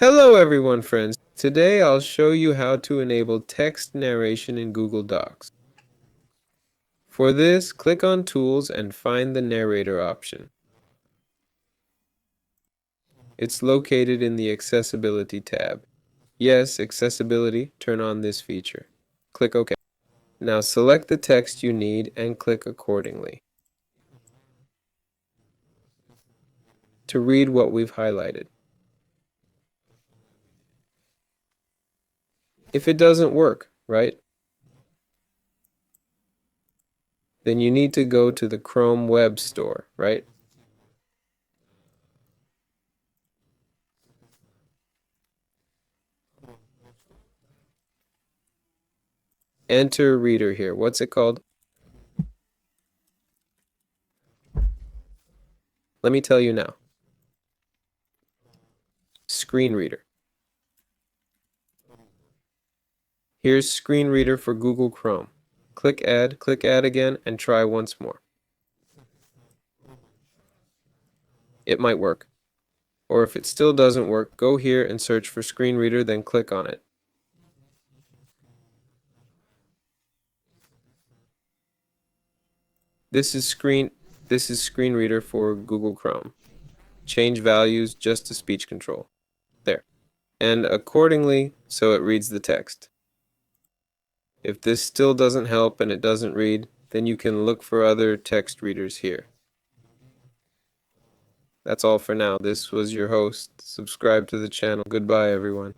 Hello everyone, friends. Today I'll show you how to enable text narration in Google Docs. For this, click on Tools and find the Narrator option. It's located in the Accessibility tab. Yes, Accessibility, turn on this feature. Click OK. Now select the text you need and click accordingly to read what we've highlighted. If it doesn't work, right, then you need to go to the Chrome Web Store, right? Enter Reader here. What's it called? Let me tell you now. Screen Reader. Here's Screen Reader for Google Chrome. Click Add again, and try once more. It might work. Or if it still doesn't work, go here and search for Screen Reader, then click on it. This is Screen Reader for Google Chrome. Change values just to speech control. There. And accordingly, so it reads the text. If this still doesn't help and it doesn't read, then you can look for other text readers here. That's all for now. This was your host. Subscribe to the channel. Goodbye, everyone.